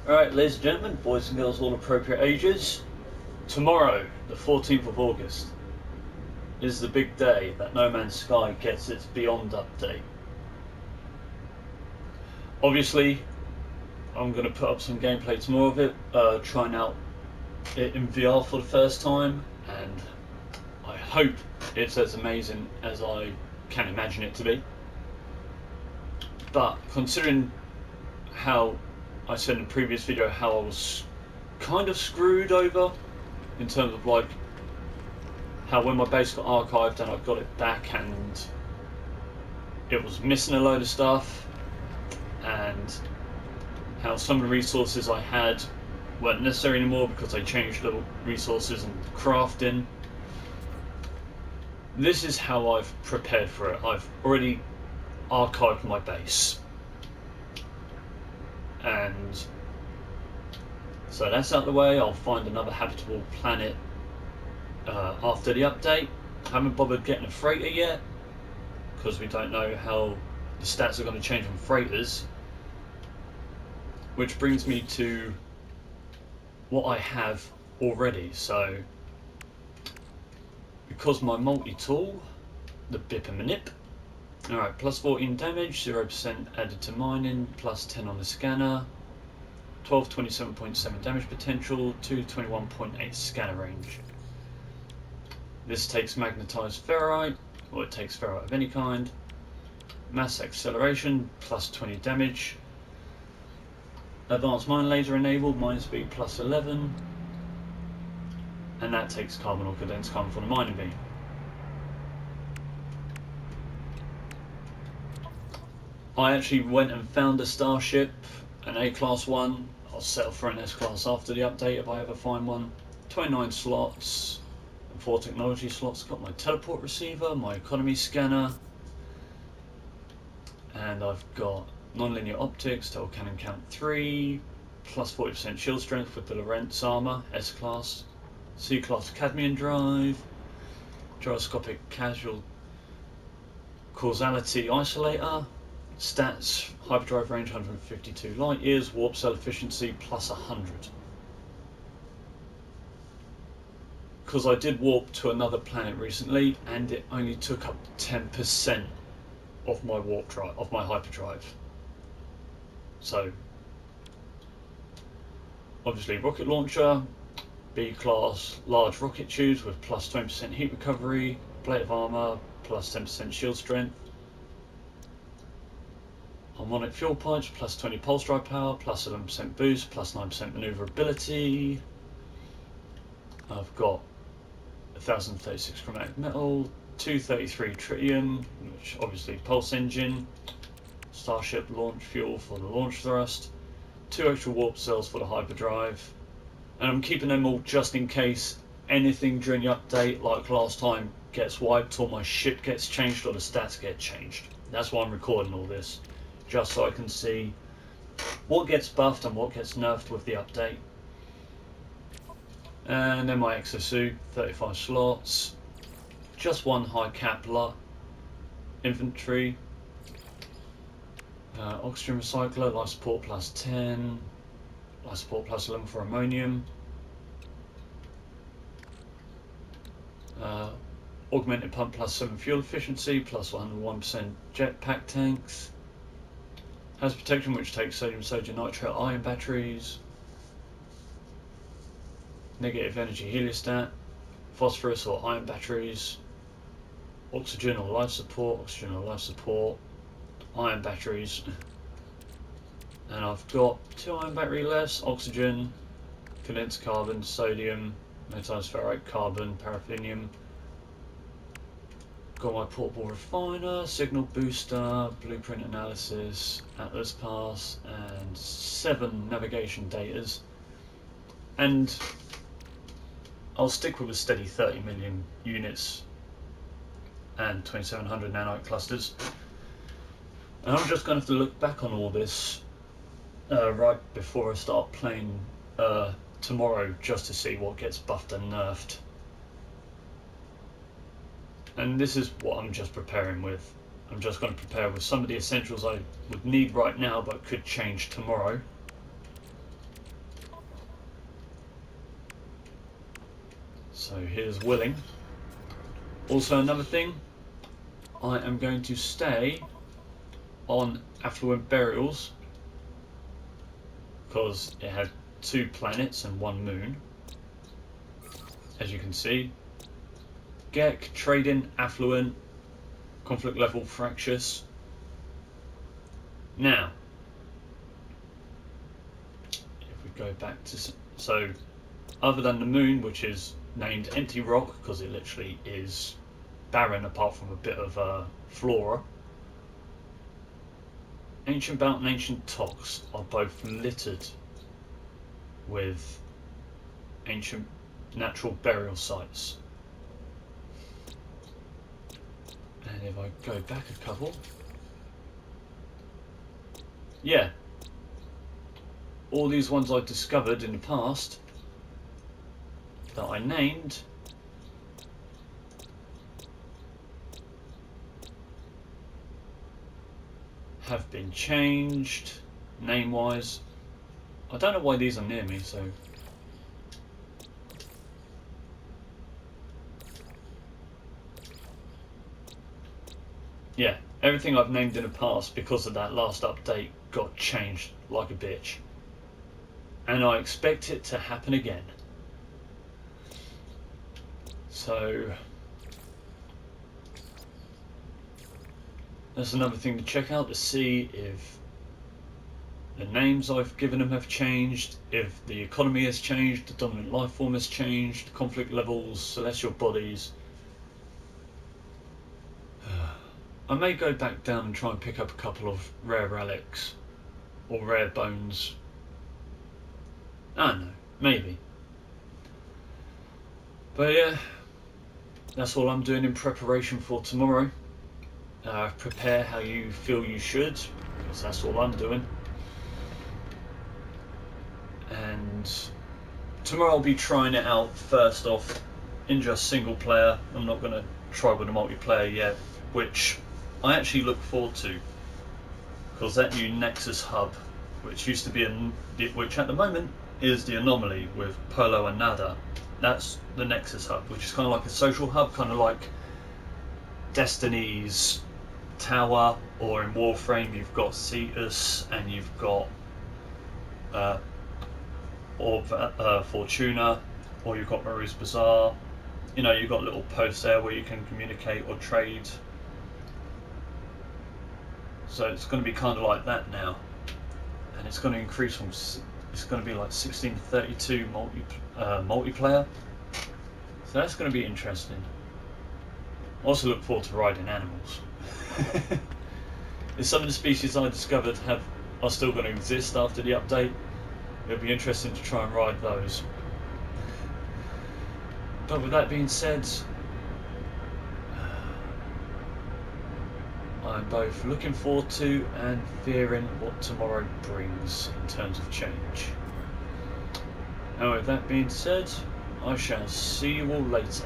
Alright, ladies and gentlemen, boys and girls, all appropriate ages. Tomorrow, the 14th of August, is the big day that No Man's Sky gets its Beyond update. Obviously, I'm going to put up some gameplay tomorrow of it, trying out it in VR for the first time, and I hope it's as amazing as I can imagine it to be. But considering how I said in the previous video how I was kind of screwed over in terms of like how when my base got archived and I got it back and it was missing a load of stuff, and how some of the resources I had weren't necessary anymore because I changed the resources and crafting. This is how I've prepared for it. I've already archived my base, and so that's out of the way. I'll find another habitable planet after the update. I haven't bothered getting a freighter yet because we don't know how the stats are going to change on freighters, which brings me to what I have already. So because my multi-tool, the Bip and Manip, alright, plus 14 damage, 0% added to mining, plus 10 on the scanner, 27.7 damage potential, 21.8 scanner range. This takes magnetized ferrite, or it takes ferrite of any kind. Mass acceleration, plus 20 damage. Advanced mine laser enabled, mine speed plus 11. And that takes carbon or condensed carbon for the mining beam. I actually went and found a starship, an A-class one. I'll settle for an S-class after the update if I ever find one. 29 slots and 4 technology slots. Got my teleport receiver, my economy scanner, and I've got non-linear optics, total cannon count 3, plus 40% shield strength with the Lorentz armor, S-class, C-class cadmium drive, gyroscopic casual causality isolator, stats, hyperdrive range 152 light years, warp cell efficiency plus 100. Because I did warp to another planet recently and it only took up 10% of my warp drive, of my hyperdrive. So obviously rocket launcher, B-class large rocket tubes with plus 20% heat recovery, plate of armor, plus 10% shield strength. Harmonic fuel pipes, plus 20 pulse drive power, plus 11% boost, plus 9% maneuverability. I've got 1036 chromatic metal, 233 tritium, which obviously pulse engine, Starship launch fuel for the launch thrust, 2 extra warp cells for the hyperdrive, and I'm keeping them all just in case anything during the update, like last time, gets wiped or my ship gets changed or the stats get changed. That's why I'm recording all this, just so I can see what gets buffed and what gets nerfed with the update. And then my exosuit, 35 slots, just one high cap lot, infantry, oxygen recycler, life support plus 10, life support plus 11 for ammonium, augmented pump plus 7 fuel efficiency, plus 101% jetpack tanks, has protection which takes sodium nitrate ion batteries, negative energy heliostat, phosphorus or iron batteries, oxygen or life support, iron batteries, and I've got 2 iron battery less, oxygen, condensed carbon, sodium, metallized ferrite, carbon, paraffinium. Got my portable refiner, signal booster, blueprint analysis, atlas pass, and 7 navigation datas. And I'll stick with a steady 30 million units and 2700 nanite clusters. And I'm just going to have to look back on all this right before I start playing tomorrow, just to see what gets buffed and nerfed. And this is what I'm just preparing with. I'm just going to prepare with some of the essentials I would need right now but could change tomorrow. So here's willing. Also another thing, I am going to stay on Affluent Burials because it had 2 planets and 1 moon. As you can see, Gek, Trading, Affluent, Conflict Level, Fractious. Now, if we go back to, so other than the moon, which is named Empty Rock because it literally is barren apart from a bit of flora, Ancient Belt and Ancient Tox are both littered with ancient natural burial sites. And if I go back a couple, yeah, all these ones I discovered in the past that I named have been changed name wise. I don't know why these are near me, so yeah, everything I've named in the past because of that last update got changed like a bitch, and I expect it to happen again. So that's another thing to check out, to see if the names I've given them have changed, if the economy has changed, the dominant life form has changed, conflict levels, celestial bodies. I may go back down and try and pick up a couple of rare relics or rare bones. I don't know, maybe. But yeah, that's all I'm doing in preparation for tomorrow. Prepare how you feel you should, because that's all I'm doing. And tomorrow I'll be trying it out first off in just single player. I'm not going to try with a multiplayer yet, which I actually look forward to, because that new Nexus hub, which used to be which at the moment is the Anomaly with Polo and Nada, that's the Nexus hub, which is kind of like a social hub, kind of like Destiny's Tower, or in Warframe you've got Cetus and you've got Fortuna, or you've got Maru's Bazaar. You know, you've got little posts there where you can communicate or trade. So it's going to be kind of like that now, and it's going to increase from, it's going to be like 16 to 32 multiplayer. So that's going to be interesting. I also look forward to riding animals. If some of the species I discovered are still going to exist after the update, it'll be interesting to try and ride those. But with that being said, I'm both looking forward to and fearing what tomorrow brings in terms of change. And with that being said, I shall see you all later.